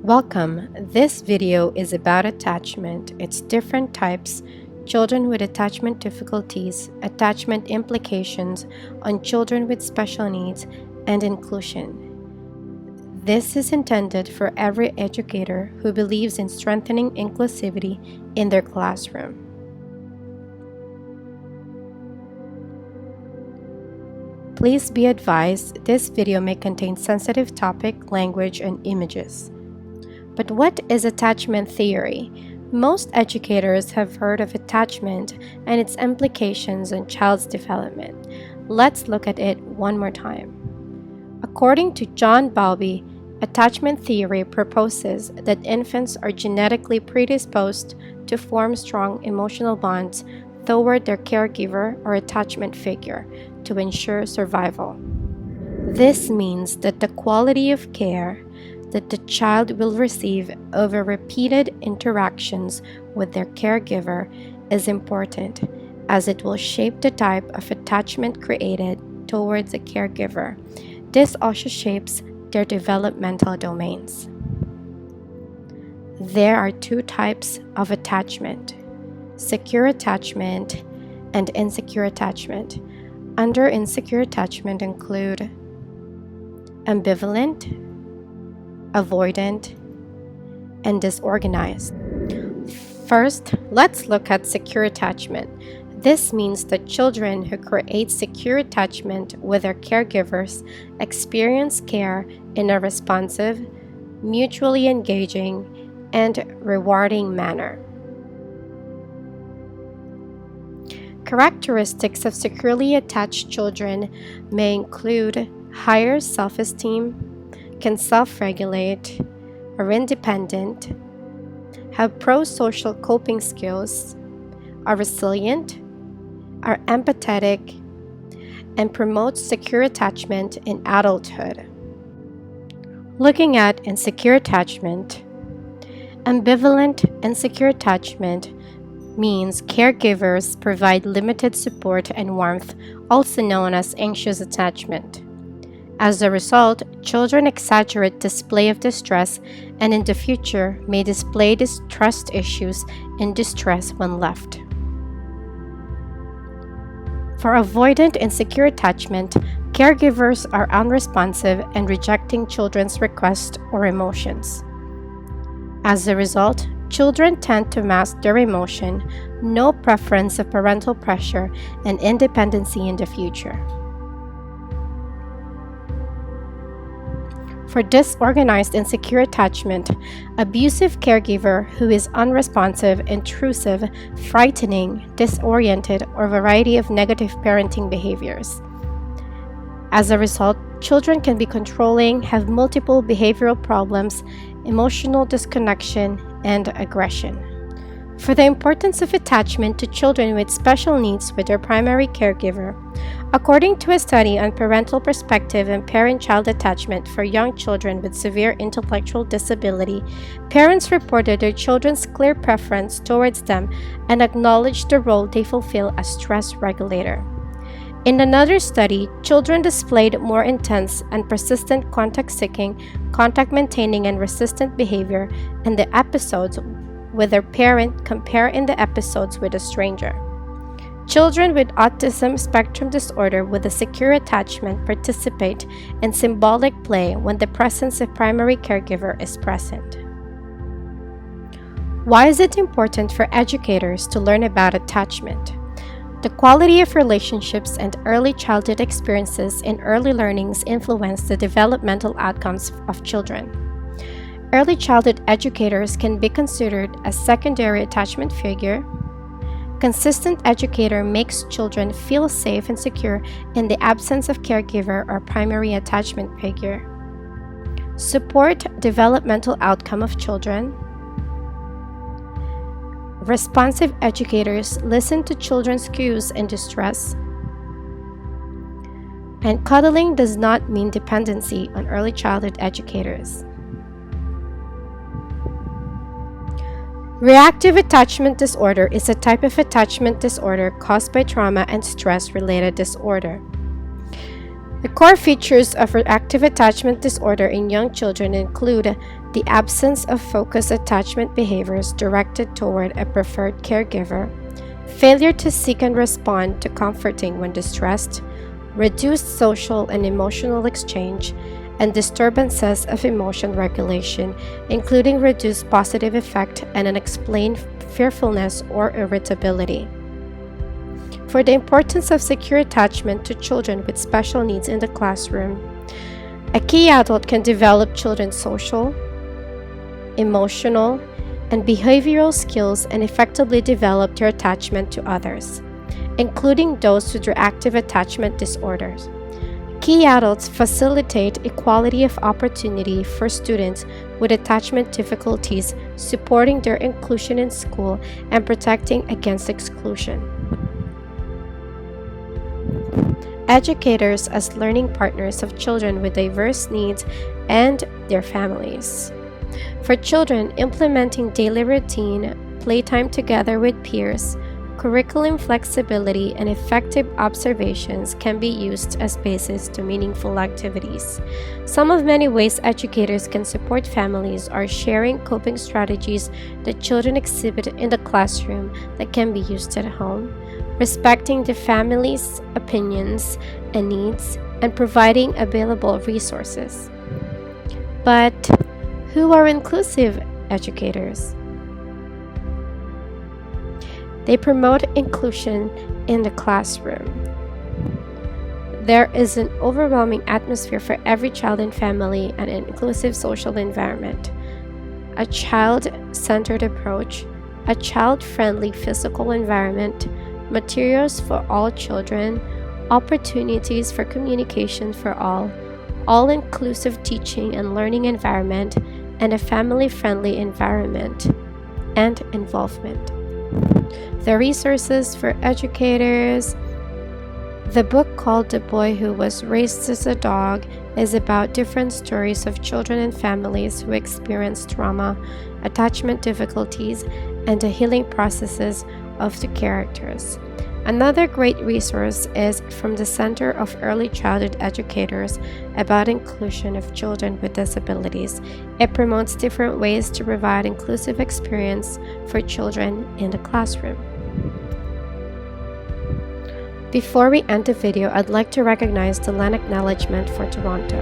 Welcome. This video is about attachment, its different types, children with attachment difficulties, attachment implications on children with special needs, and inclusion. This is intended for every educator who believes in strengthening inclusivity in their classroom. Please be advised, this video may contain sensitive topic, language, and images. But what is attachment theory? Most educators have heard of attachment and its implications on child's development. Let's look at it one more time. According to John Bowlby, attachment theory proposes that infants are genetically predisposed to form strong emotional bonds toward their caregiver or attachment figure to ensure survival. This means that the quality of care that the child will receive over repeated interactions with their caregiver is important, as it will shape the type of attachment created towards the caregiver. This also shapes their developmental domains. There are two types of attachment: secure attachment and insecure attachment. Under insecure attachment include ambivalent, avoidant, and disorganized. First, let's look at secure attachment. This means that children who create secure attachment with their caregivers experience care in a responsive, mutually engaging, and rewarding manner. Characteristics of securely attached children may include higher self-esteem, can self-regulate, are independent, have pro-social coping skills, are resilient, are empathetic, and promote secure attachment in adulthood. Looking at insecure attachment, ambivalent insecure attachment means caregivers provide limited support and warmth, also known as anxious attachment. As a result, children exaggerate display of distress and in the future may display distrust issues and distress when left. For avoidant insecure attachment, caregivers are unresponsive and rejecting children's requests or emotions. As a result, children tend to mask their emotion, no preference of parental pressure, and independency in the future. For disorganized insecure attachment, abusive caregiver who is unresponsive, intrusive, frightening, disoriented, or variety of negative parenting behaviors. As a result, children can be controlling, have multiple behavioral problems, emotional disconnection, and aggression. For the importance of attachment to children with special needs with their primary caregiver, according to a study on parental perspective and parent-child attachment for young children with severe intellectual disability, parents reported their children's clear preference towards them and acknowledged the role they fulfill as stress regulator. In another study, children displayed more intense and persistent contact-seeking, contact-maintaining, and resistant behavior in the episodes with their parent compared in the episodes with a stranger. Children with autism spectrum disorder with a secure attachment participate in symbolic play when the presence of primary caregiver is present. Why is it important for educators to learn about attachment? The quality of relationships and early childhood experiences in early learnings influence the developmental outcomes of children. Early childhood educators can be considered a secondary attachment figure. Consistent educator makes children feel safe and secure in the absence of caregiver or primary attachment figure. Support developmental outcome of children. Responsive educators listen to children's cues in distress. And cuddling does not mean dependency on early childhood educators. Reactive attachment disorder is a type of attachment disorder caused by trauma and stress-related disorder. The core features of reactive attachment disorder in young children include the absence of focused attachment behaviors directed toward a preferred caregiver, failure to seek and respond to comforting when distressed, reduced social and emotional exchange, and disturbances of emotion regulation, including reduced positive affect and unexplained fearfulness or irritability. For the importance of secure attachment to children with special needs in the classroom, a key adult can develop children's social, emotional, and behavioral skills and effectively develop their attachment to others, including those with reactive attachment disorders. Key adults facilitate equality of opportunity for students with attachment difficulties, supporting their inclusion in school and protecting against exclusion. Educators as learning partners of children with diverse needs and their families. For children, implementing daily routine, playtime together with peers, curriculum flexibility, and effective observations can be used as basis to meaningful activities. Some of many ways educators can support families are sharing coping strategies that children exhibit in the classroom that can be used at home, respecting the family's opinions and needs, and providing available resources. But who are inclusive educators? They promote inclusion in the classroom. There is an overwhelming atmosphere for every child and family and an inclusive social environment. A child-centered approach, a child-friendly physical environment, materials for all children, opportunities for communication for all-inclusive teaching and learning environment, and a family-friendly environment and involvement. The resources for educators. The book called The Boy Who Was Raised as a Dog is about different stories of children and families who experience trauma, attachment difficulties, and the healing processes of the characters. Another great resource is from the Center of Early Childhood Educators about inclusion of children with disabilities. It promotes different ways to provide inclusive experience for children in the classroom. Before we end the video, I'd like to recognize the land acknowledgement for Toronto.